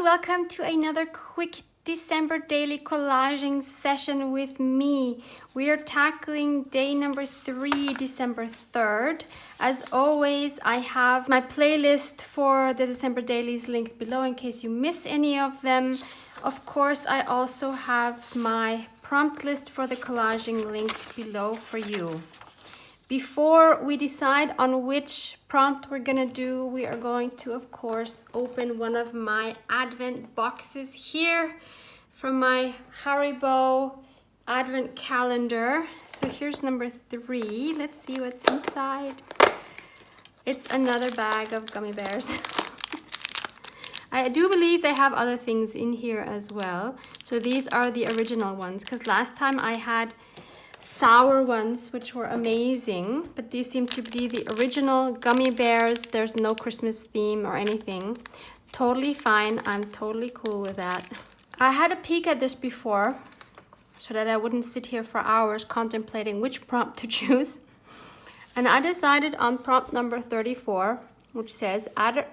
welcome to another quick December daily collaging session with me. We are tackling day number 3, December 3rd. As always, I have my playlist for the December dailies linked below in case you miss any of them. Of course, I also have my prompt list for the collaging linked below for you. Before we decide on which prompt we're gonna do, we are going to, of course, open one of my advent boxes here from my Haribo advent calendar. So here's number 3. Let's see what's inside. It's another bag of gummy bears. I do believe they have other things in here as well. So these are the original ones, because last time I had sour ones which were amazing, but these seem to be the original gummy bears. There's no Christmas theme or anything. Totally fine. I'm totally cool with that. I had a peek at this before so that I wouldn't sit here for hours contemplating which prompt to choose, and I decided on prompt number 34, which says add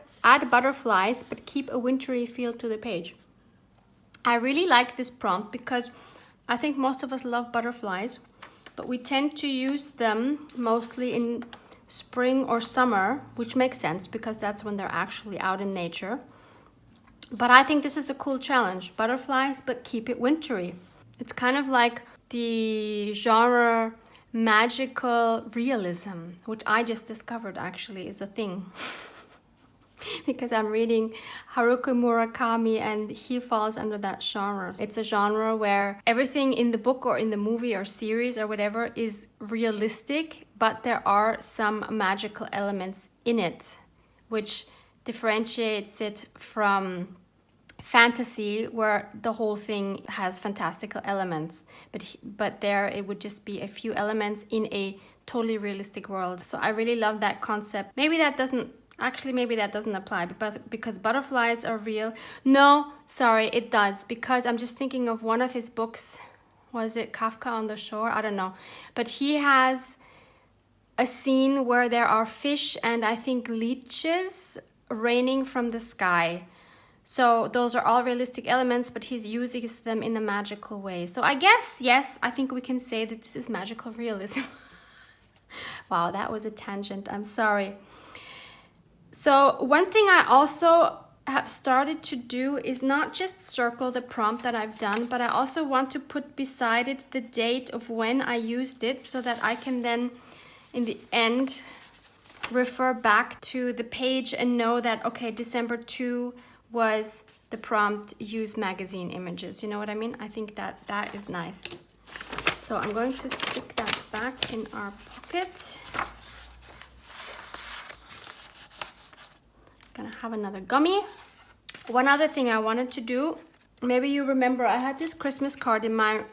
butterflies but keep a wintry feel to the page. I really like this prompt because I think most of us love butterflies, but we tend to use them mostly in spring or summer, which makes sense because that's when they're actually out in nature. But I think this is a cool challenge. Butterflies, but keep it wintry. It's kind of like the genre magical realism, which I just discovered actually is a thing. Because I'm reading Haruki Murakami and he falls under that genre. It's a genre where everything in the book or in the movie or series or whatever is realistic, but there are some magical elements in it, which differentiates it from fantasy where the whole thing has fantastical elements. But there it would just be a few elements in a totally realistic world. So I really love that concept. Maybe that doesn't apply because butterflies are real. No, sorry, it does, because I'm just thinking of one of his books. Was it Kafka on the Shore? I don't know. But he has a scene where there are fish and I think leeches raining from the sky. So those are all realistic elements, but he's using them in a magical way. So I guess, yes, I think we can say that this is magical realism. Wow, that was a tangent. I'm sorry. So one thing I also have started to do is not just circle the prompt that I've done, but I also want to put beside it the date of when I used it so that I can then in the end refer back to the page and know that, okay, December 2 was the prompt, use magazine images. You know what I mean? I think that is nice. So I'm going to stick that back in our pocket. Gonna have another gummy. One other thing I wanted to do, maybe you remember I had this Christmas card in my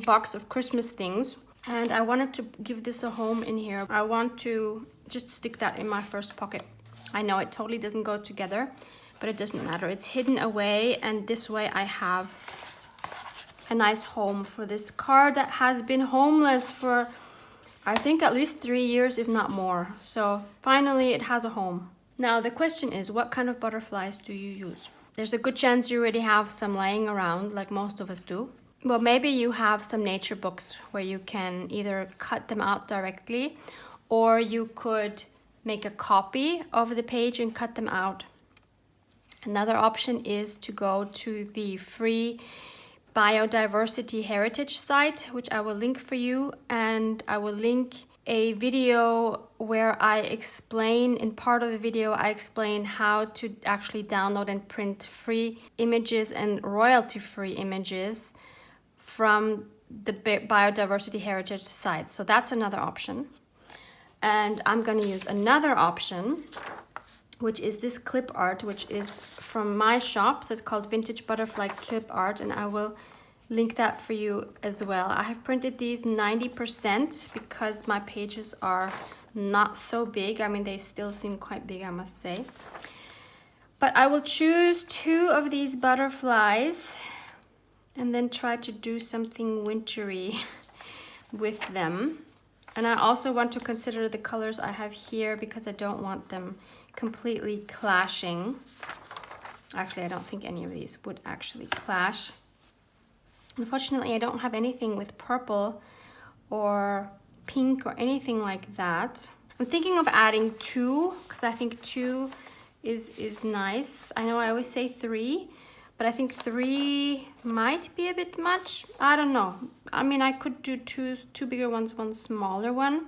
box of Christmas things, and I wanted to give this a home in here. I want to just stick that in my first pocket. I know it totally doesn't go together, but it doesn't matter. It's hidden away, and this way I have a nice home for this card that has been homeless for I think at least 3 years, if not more. So finally it has a home. Now the question is, what kind of butterflies do you use? There's a good chance you already have some laying around, like most of us do. Well, maybe you have some nature books where you can either cut them out directly, or you could make a copy of the page and cut them out. Another option is to go to the free biodiversity heritage site, which I will link for you, and I will link a video where I explain, in part of the video, I explain how to actually download and print free images and royalty-free images from the biodiversity heritage site. So that's another option. And I'm going to use another option, which is this clip art, which is from my shop. So it's called Vintage Butterfly Clip Art, and I will link that for you as well. I have printed these 90% because my pages are not so big. I mean, they still seem quite big, I must say. But I will choose 2 of these butterflies and then try to do something wintry with them. And I also want to consider the colors I have here because I don't want them completely clashing. Actually, I don't think any of these would actually clash. Unfortunately, I don't have anything with purple or pink or anything like that. I'm thinking of adding 2 because I think 2 is nice. I know I always say 3, but I think 3 might be a bit much. I don't know. I mean, I could do two bigger ones, one smaller one.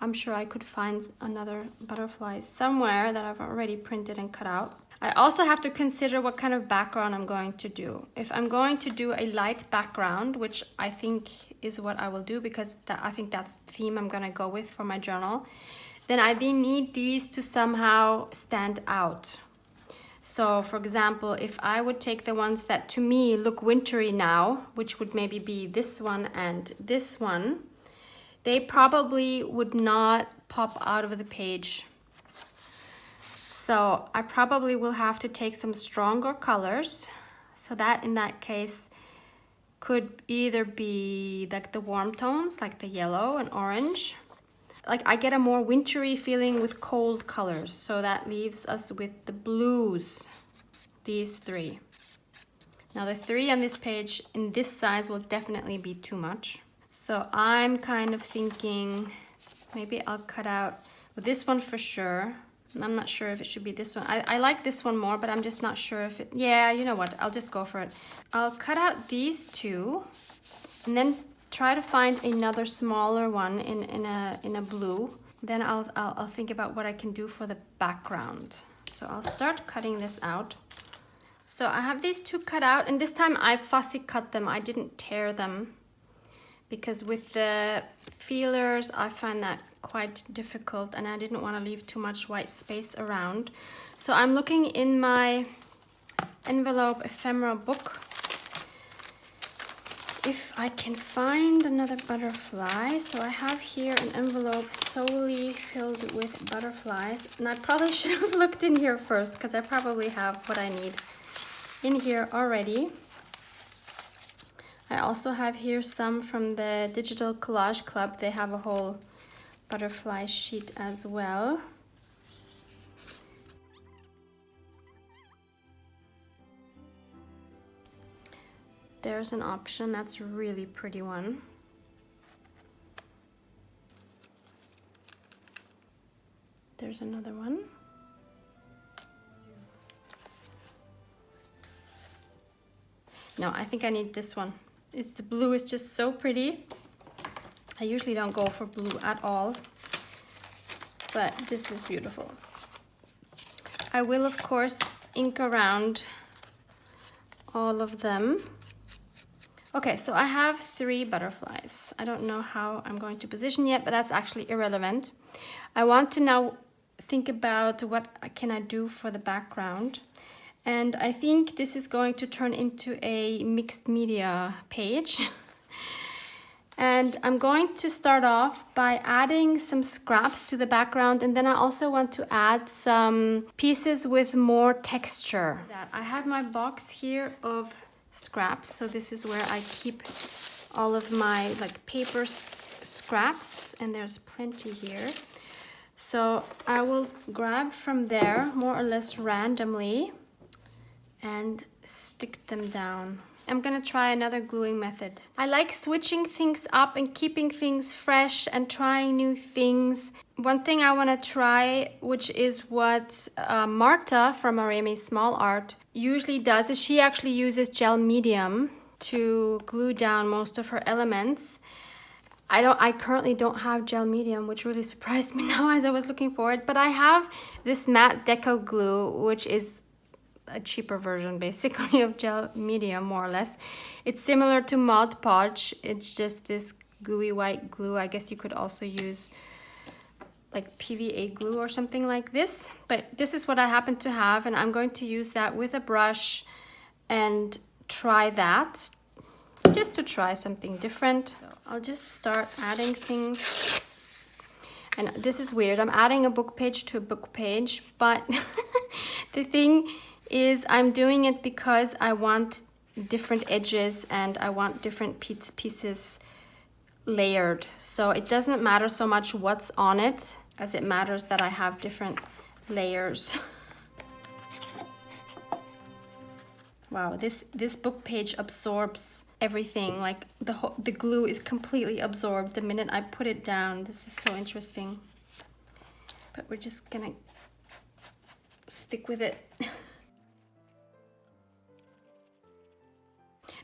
I'm sure I could find another butterfly somewhere that I've already printed and cut out. I also have to consider what kind of background I'm going to do. If I'm going to do a light background, which I think is what I will do because I think that's the theme I'm gonna go with for my journal, then I need these to somehow stand out. So for example, if I would take the ones that to me look wintry now, which would maybe be this one and this one, they probably would not pop out of the page. So I probably will have to take some stronger colors. So that in that case could either be like the warm tones, like the yellow and orange. Like I get a more wintry feeling with cold colors. So that leaves us with the blues, these 3. Now the 3 on this page in this size will definitely be too much. So I'm kind of thinking maybe I'll cut out this one for sure. I'm not sure if it should be this one. I like this one more, but I'm just not sure if it, yeah, you know what, I'll just go for it. I'll cut out these 2 and then try to find another smaller one in a blue. Then I'll think about what I can do for the background. So I'll start cutting this out. So I have these 2 cut out, and this time I fussy cut them. I didn't tear them, because with the feelers I find that quite difficult and I didn't want to leave too much white space around. So I'm looking in my envelope ephemera book if I can find another butterfly. So I have here an envelope solely filled with butterflies, and I probably should have looked in here first because I probably have what I need in here already. I also have here some from the Digital Collage Club. They have a whole butterfly sheet as well. There's an option, that's a really pretty one. There's another one. No, I think I need this one. The blue is just so pretty. I usually don't go for blue at all, but this is beautiful. I will, of course, ink around all of them. Okay, so I have 3 butterflies. I don't know how I'm going to position yet, but that's actually irrelevant. I want to now think about what can I do for the background. And I think this is going to turn into a mixed media page. And I'm going to start off by adding some scraps to the background, and then I also want to add some pieces with more texture. I have my box here of scraps, so this is where I keep all of my paper scraps, and there's plenty here. So I will grab from there more or less randomly and stick them down. I'm gonna try another gluing method. I like switching things up and keeping things fresh and trying new things. One thing I wanna try, which is what Marta from Aremi Small Art usually does, is she actually uses gel medium to glue down most of her elements. I currently don't have gel medium, which really surprised me now as I was looking for it, but I have this matte deco glue, which is a cheaper version basically of gel medium, more or less. It's similar to Mod Podge. It's just this gooey white glue. I guess you could also use like PVA glue or something like this, but this is what I happen to have, and I'm going to use that with a brush and try that, just to try something different. So I'll just start adding things. And this is weird, I'm adding a book page to a book page, but the thing is I'm doing it because I want different edges and I want different pieces layered. So it doesn't matter so much what's on it as it matters that I have different layers. Wow, this book page absorbs everything. Like the glue is completely absorbed the minute I put it down. This is so interesting. But we're just gonna stick with it.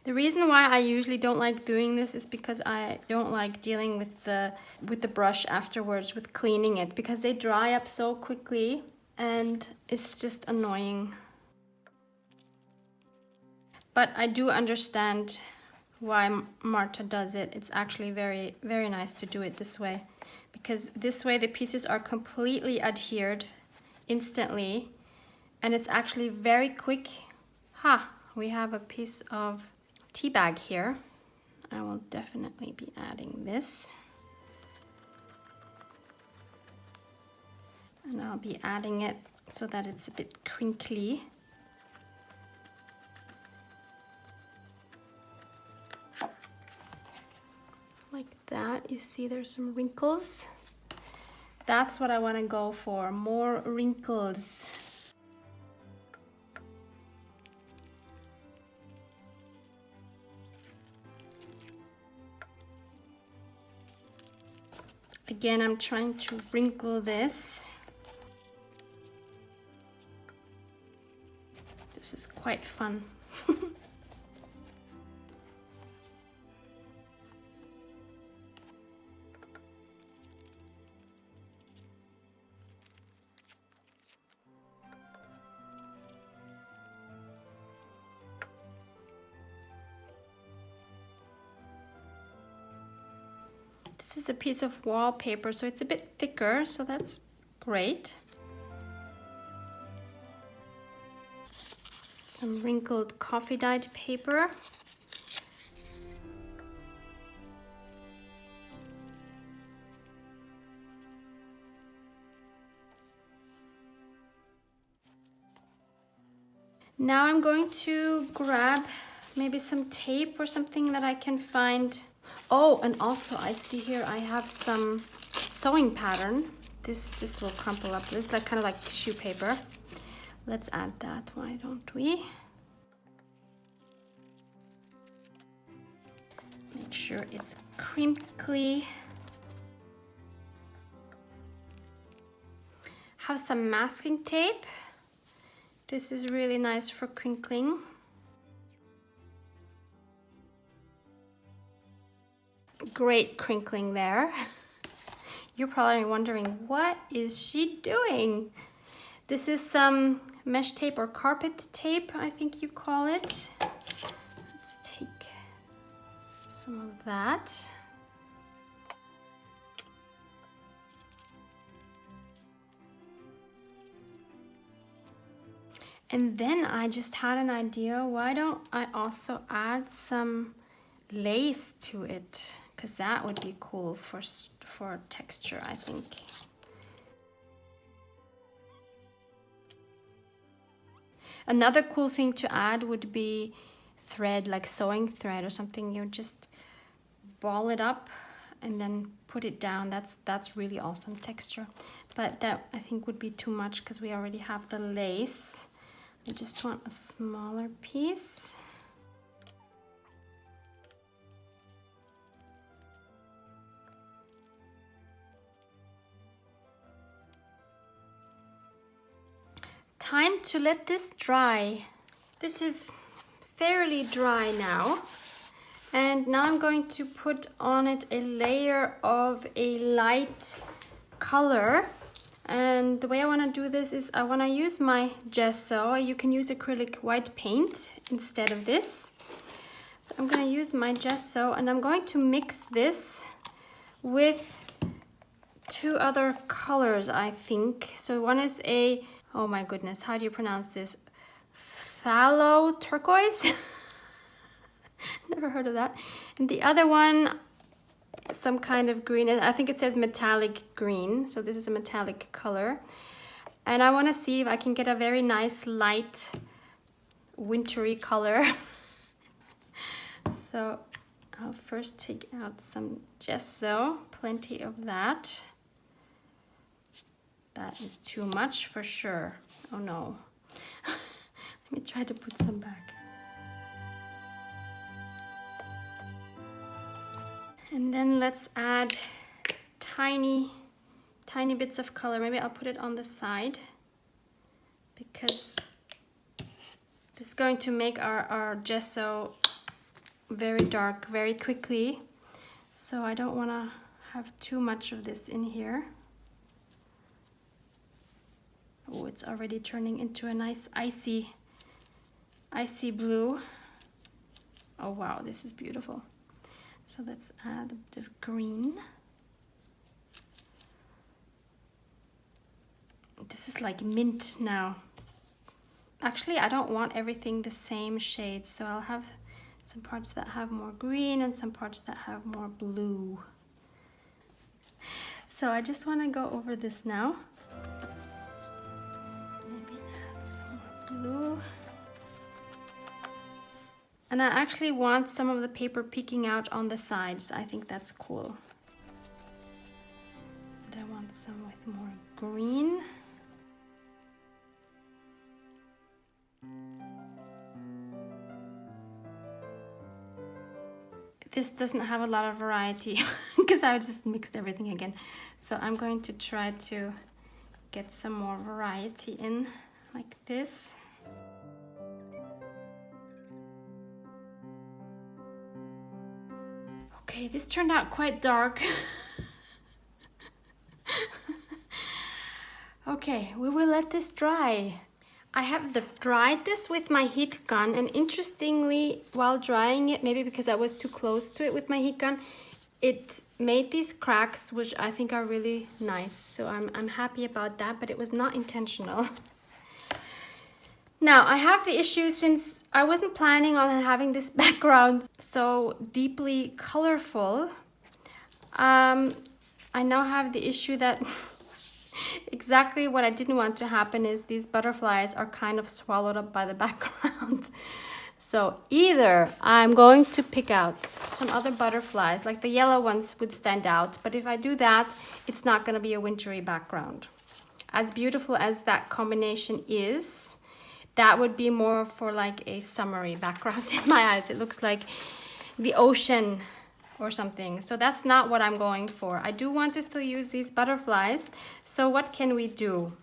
The reason why I usually don't like doing this is because I don't like dealing with the brush afterwards, with cleaning it, because they dry up so quickly and it's just annoying. But I do understand why Marta does it. It's actually very, very nice to do it this way, because this way the pieces are completely adhered instantly and it's actually very quick. We have a piece of tea bag here. I will definitely be adding this. And I'll be adding it so that it's a bit crinkly. Like that. You see there's some wrinkles. That's what I want to go for, more wrinkles. Again, I'm trying to wrinkle this. This is quite fun. This is a piece of wallpaper, so it's a bit thicker, so that's great. Some wrinkled coffee dyed paper. Now I'm going to grab maybe some tape or something that I can find. Oh, and also I see here I have some sewing pattern. This will crumple up. This is like kind of like tissue paper. Let's add that, why don't we? Make sure it's crinkly. Have some masking tape. This is really nice for crinkling. Great crinkling there. You're probably wondering, what is she doing? This is some mesh tape or carpet tape, I think you call it. Let's take some of that. And then I just had an idea, why don't I also add some lace to it? Because that would be cool for texture, I think. Another cool thing to add would be thread, like sewing thread or something. You just ball it up and then put it down. That's really awesome texture. But that I think would be too much because we already have the lace. I just want a smaller piece. Time to let this dry. This is fairly dry now. And now I'm going to put on it a layer of a light color. And the way I want to do this is I want to use my gesso. You can use acrylic white paint instead of this. But I'm going to use my gesso and I'm going to mix this with two other colors, I think. So one is a, oh my goodness, how do you pronounce this? Phthalo turquoise? Never heard of that. And the other one, some kind of green. I think it says metallic green. So this is a metallic color. And I want to see if I can get a very nice light wintry color. So I'll first take out some gesso, plenty of that. That is too much for sure. Oh no. Let me try to put some back. And then let's add tiny bits of color. Maybe I'll put it on the side because this is going to make our gesso very dark very quickly. So I don't want to have too much of this in here. Oh, it's already turning into a nice icy blue. Oh wow, this is beautiful. So let's add a bit of green. This is like mint now. Actually, I don't want everything the same shade, so I'll have some parts that have more green and some parts that have more blue. So I just want to go over this now. Maybe add some more blue. And I actually want some of the paper peeking out on the sides. I think that's cool. And I want some with more green. This doesn't have a lot of variety because I just mixed everything again. So I'm going to try to get some more variety in like this. Okay, this turned out quite dark. Okay, we will let this dry. I have dried this with my heat gun, and interestingly, while drying it, maybe because I was too close to it with my heat gun, it made these cracks, which I think are really nice. So I'm happy about that, but it was not intentional. Now, I have the issue, since I wasn't planning on having this background so deeply colorful, I now have the issue that exactly what I didn't want to happen is these butterflies are kind of swallowed up by the background. So either I'm going to pick out some other butterflies, like the yellow ones would stand out, but if I do that, it's not going to be a wintry background. As beautiful as that combination is, that would be more for like a summery background in my eyes. It looks like the ocean or something. So that's not what I'm going for. I do want to still use these butterflies. So what can we do?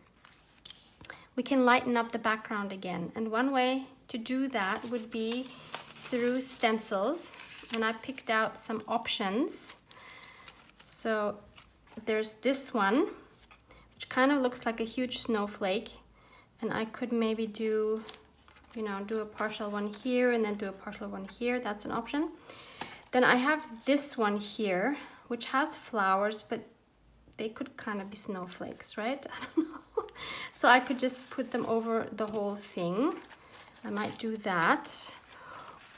We can lighten up the background again. And one way to do that would be through stencils. And I picked out some options. So there's this one, which kind of looks like a huge snowflake. And I could maybe do, do a partial one here and then do a partial one here. That's an option. Then I have this one here, which has flowers, but they could kind of be snowflakes, right? I don't know. So I could just put them over the whole thing. I might do that.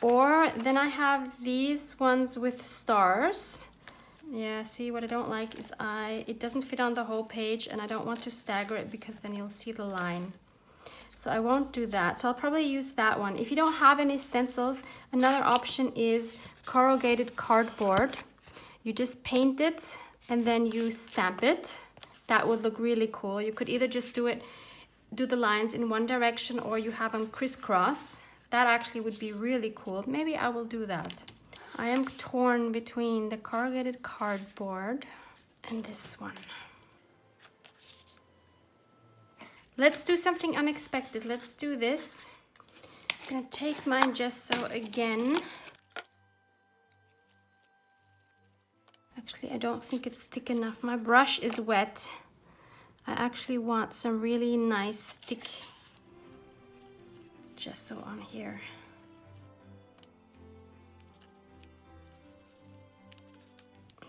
Or then I have these ones with stars. Yeah, see, what I don't like is it doesn't fit on the whole page, and I don't want to stagger it because then you'll see the line. So I won't do that. So I'll probably use that one. If you don't have any stencils, another option is corrugated cardboard. You just paint it and then you stamp it. That would look really cool. You could either just do the lines in one direction, or you have them crisscross. That actually would be really cool. Maybe I will do that. I am torn between the corrugated cardboard and this one. Let's do something unexpected. Let's do this. I'm gonna take my gesso again. Actually, I don't think it's thick enough. My brush is wet. I actually want some really nice thick gesso on here.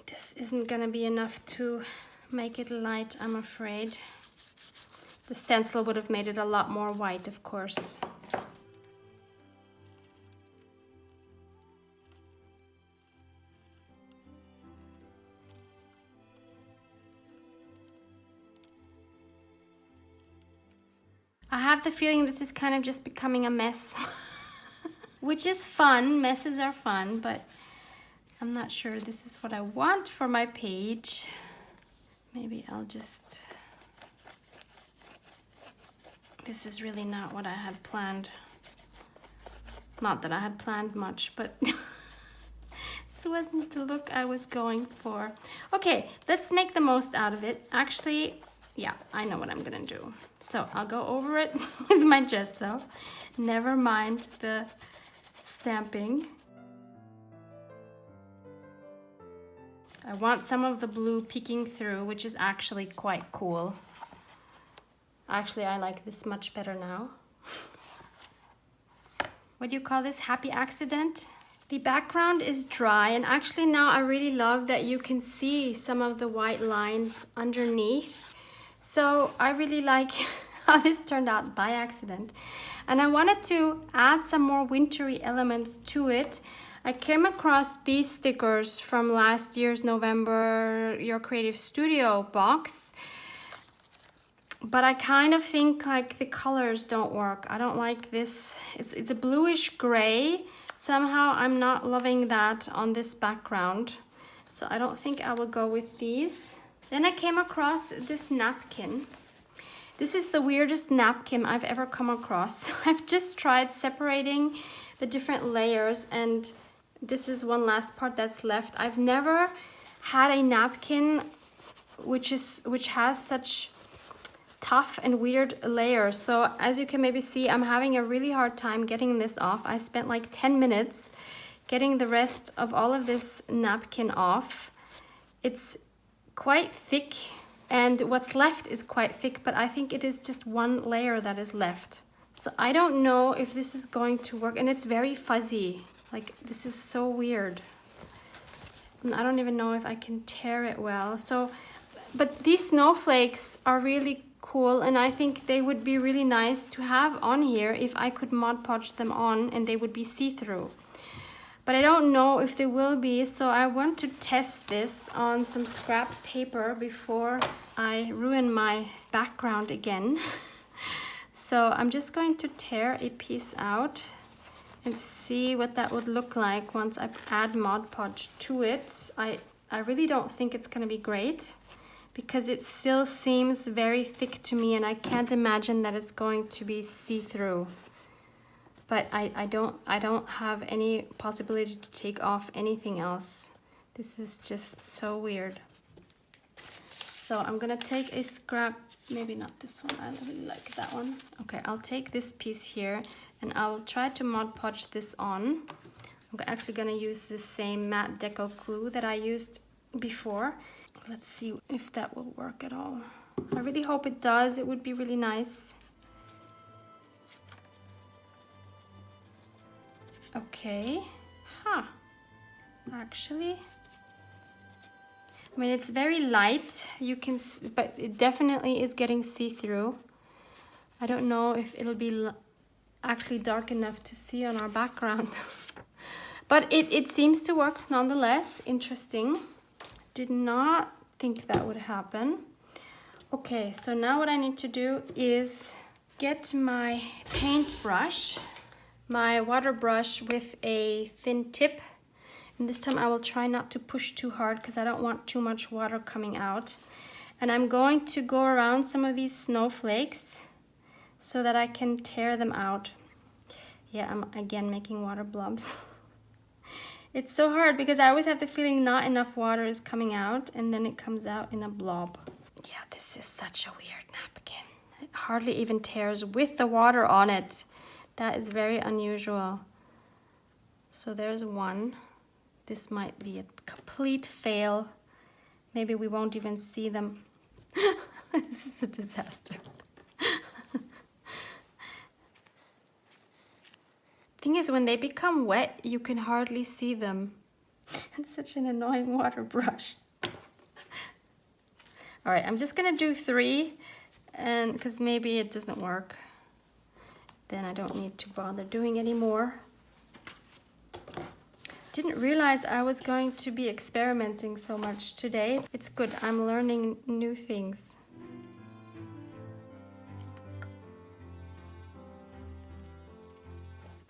This isn't gonna be enough to make it light, I'm afraid. The stencil would have made it a lot more white, of course. I have the feeling this is kind of just becoming a mess, which is fun. Messes are fun, but I'm not sure this is what I want for my page. Maybe I'll just... This is really not what I had planned. Not that I had planned much, but this this wasn't the look I was going for. Okay, let's make the most out of it. Actually, yeah, I know what I'm gonna do. So I'll go over it with my gesso. Never mind the stamping. I want some of the blue peeking through, which is actually quite cool. Actually, I like this much better now. What do you call this? Happy accident? The background is dry, and actually now I really love that you can see some of the white lines underneath. So I really like how this turned out by accident. And I wanted to add some more wintry elements to it. I came across these stickers from last year's November Your Creative Studio box. But I kind of think like the colors don't work. I don't like this. It's a bluish gray. Somehow I'm not loving that on this background. So I don't think I will go with these. Then I came across this napkin. This is the weirdest napkin I've ever come across. I've just tried separating the different layers, and this is one last part that's left. I've never had a napkin which has such tough and weird layers. So as you can maybe see, I'm having a really hard time getting this off. I spent like 10 minutes getting the rest of all of this napkin off. It's quite thick, and what's left is quite thick, but I think it is just one layer that is left. So I don't know if this is going to work, and it's very fuzzy. Like, this is so weird. And I don't even know if I can tear it well. So, but these snowflakes are really cool, and I think they would be really nice to have on here if I could Mod Podge them on and they would be see-through. But I don't know if they will be, so I want to test this on some scrap paper before I ruin my background again. So I'm just going to tear a piece out and see what that would look like once I add Mod Podge to it. I really don't think it's gonna be great, because it still seems very thick to me, and I can't imagine that it's going to be see-through. But I don't have any possibility to take off anything else. This is just so weird. So I'm gonna take a scrap, maybe not this one, I really like that one. Okay, I'll take this piece here and I will try to Mod Podge this on. I'm actually gonna use the same matte deco glue that I used before. Let's see if that will work at all. I really hope it does. It would be really nice. Okay. Actually, I mean, it's very light. You can, but it definitely is getting see-through. I don't know if it'll be actually dark enough to see on our background. But it seems to work nonetheless. Interesting. Did not think that would happen. Okay, so now what I need to do is get my paintbrush, my water brush with a thin tip, and this time I will try not to push too hard because I don't want too much water coming out. And I'm going to go around some of these snowflakes so that I can tear them out. Yeah, I'm again making water blobs. It's so hard because I always have the feeling not enough water is coming out, and then it comes out in a blob. Yeah, this is such a weird napkin. It hardly even tears with the water on it. That is very unusual. So there's one. This might be a complete fail. Maybe we won't even see them. This is a disaster. Thing is, when they become wet, you can hardly see them. It's such an annoying water brush. All right, I'm just gonna do 3, and because maybe it doesn't work. Then I don't need to bother doing any more. Didn't realize I was going to be experimenting so much today. It's good, I'm learning new things.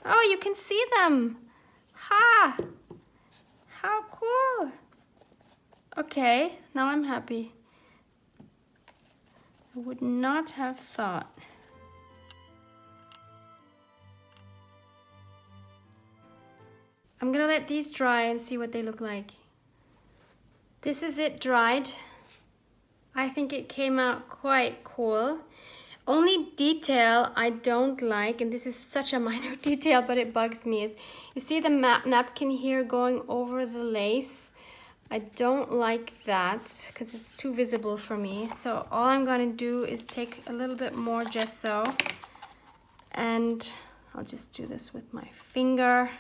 Oh, you can see them. Ha! How cool. Okay, now I'm happy. I would not have thought. I'm gonna let these dry and see what they look like. This is it dried. I think it came out quite cool. Only detail I don't like, and this is such a minor detail, but it bugs me, is you see the napkin here going over the lace. I don't like that because it's too visible for me. So all I'm going to do is take a little bit more gesso, and I'll just do this with my finger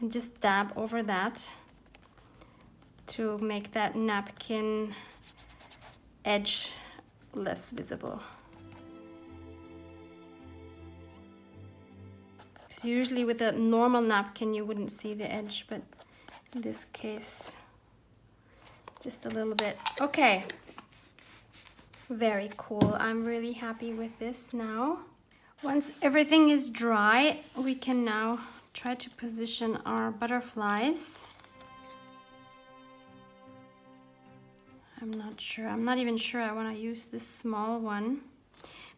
and just dab over that to make that napkin edge less visible. So usually with a normal napkin you wouldn't see the edge, but in this case just a little bit. Okay, very cool. I'm really happy with this now. Once everything is dry, we can now try to position our butterflies. I'm not even sure I want to use this small one.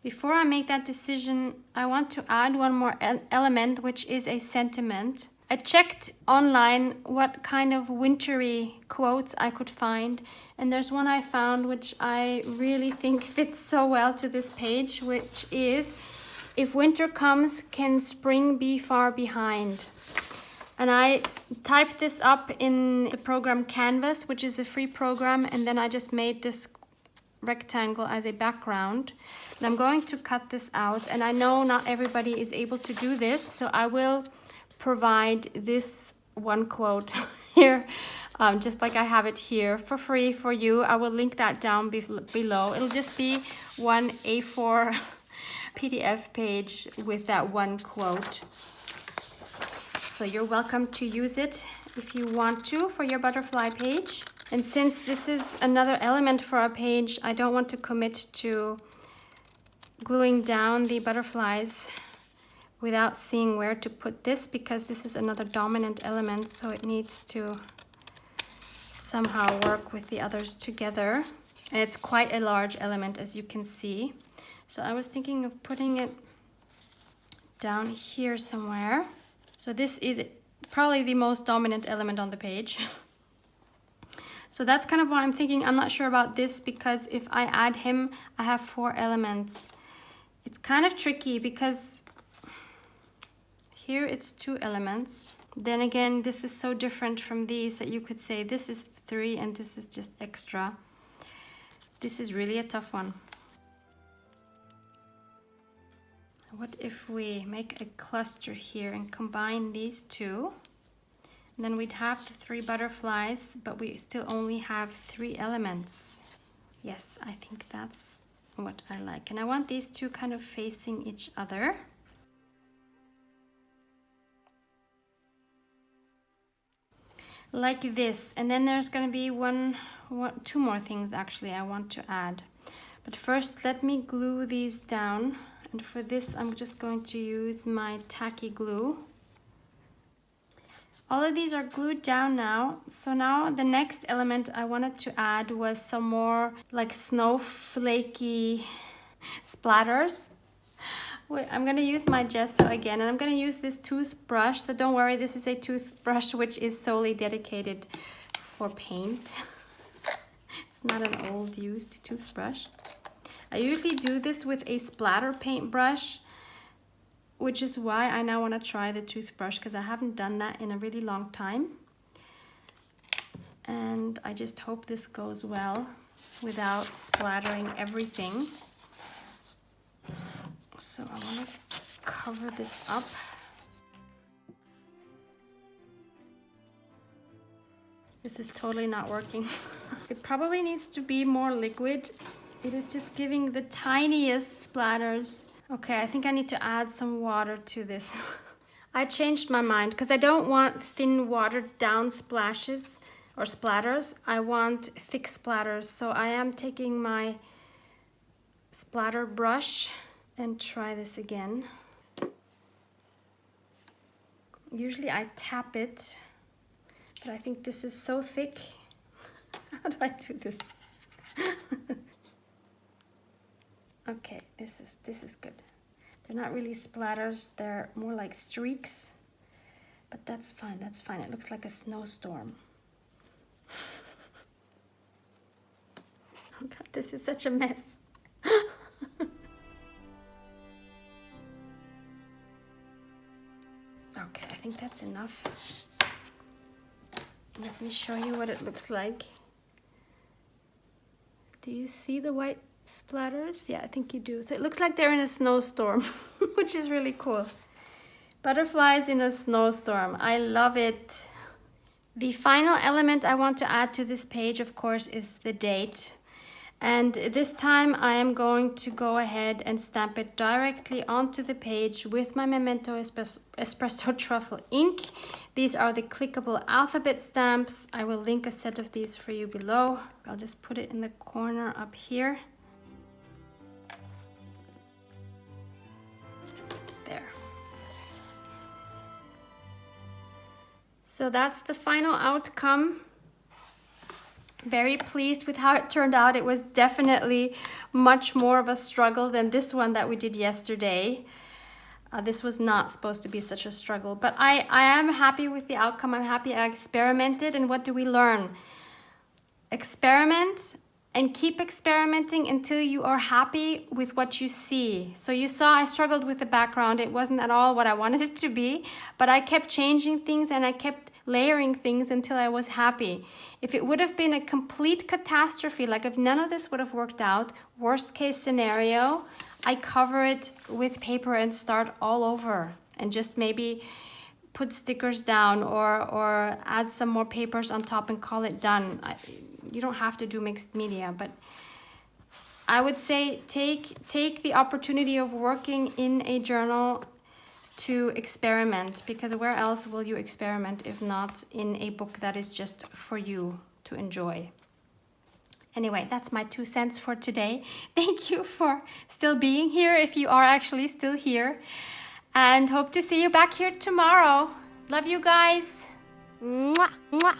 Before I make that decision, I want to add one more element, which is a sentiment. I checked online what kind of wintry quotes I could find, and there's one I found which I really think fits so well to this page, which is, "If winter comes, can spring be far behind?" And I typed this up in the program Canvas, which is a free program, and then I just made this rectangle as a background. And I'm going to cut this out, and I know not everybody is able to do this, so I will provide this one quote here, just like I have it here, for free for you. I will link that down below. It'll just be one A4 PDF page with that one quote. So you're welcome to use it if you want to for your butterfly page. And since this is another element for our page, I don't want to commit to gluing down the butterflies without seeing where to put this, because this is another dominant element, so it needs to somehow work with the others together. And it's quite a large element, as you can see. So I was thinking of putting it down here somewhere. So this is probably the most dominant element on the page. So that's kind of what I'm thinking. I'm not sure about this, because if I add him, I have 4 elements. It's kind of tricky because here it's 2 elements. Then again, this is so different from these that you could say this is 3 and this is just extra. This is really a tough one. What if we make a cluster here and combine these 2? And then we'd have the 3 butterflies, but we still only have 3 elements. Yes, I think that's what I like. And I want these 2 kind of facing each other. Like this. And then there's going to be 2 more things actually I want to add. But first, let me glue these down. And for this, I'm just going to use my tacky glue. All of these are glued down now. So now the next element I wanted to add was some more like snowflakey splatters. Wait, I'm gonna use my gesso again, and I'm gonna use this toothbrush. So don't worry, this is a toothbrush which is solely dedicated for paint. It's not an old used toothbrush. I usually do this with a splatter paint brush, which is why I now want to try the toothbrush, because I haven't done that in a really long time. And I just hope this goes well without splattering everything. So I want to cover this up. This is totally not working. It probably needs to be more liquid. It is just giving the tiniest splatters. Okay, I think I need to add some water to this. I changed my mind because I don't want thin watered down splashes or splatters. I want thick splatters. So I am taking my splatter brush and try this again. Usually I tap it, but I think this is so thick. How do I do this? Okay, this is good. They're not really splatters, they're more like streaks. But that's fine, that's fine. It looks like a snowstorm. Oh God, this is such a mess. Okay, I think that's enough. Let me show you what it looks like. Do you see the white splatters? Yeah, I think you do. So it looks like they're in a snowstorm, which is really cool. Butterflies in a snowstorm. I love it. The final element I want to add to this page, of course, is the date. And this time I am going to go ahead and stamp it directly onto the page with my Memento Espresso Truffle ink. These are the clickable alphabet stamps. I will link a set of these for you below. I'll just put it in the corner up here. There. So that's the final outcome. Very pleased with how it turned out. It was definitely much more of a struggle than this one that we did yesterday. This was not supposed to be such a struggle, but I am happy with the outcome. I'm happy I experimented. And what do we learn? Experiment and keep experimenting until you are happy with what you see. So you saw I struggled with the background. It wasn't at all what I wanted it to be, but I kept changing things and I kept layering things until I was happy. If it would have been a complete catastrophe, like if none of this would have worked out, worst case scenario, I cover it with paper and start all over and just maybe put stickers down or add some more papers on top and call it done. You don't have to do mixed media, but I would say take the opportunity of working in a journal to experiment, because where else will you experiment if not in a book that is just for you to enjoy? Anyway, that's my 2 cents for today. Thank you for still being here, if you are actually still here, and hope to see you back here tomorrow. Love you guys. Mwah, mwah.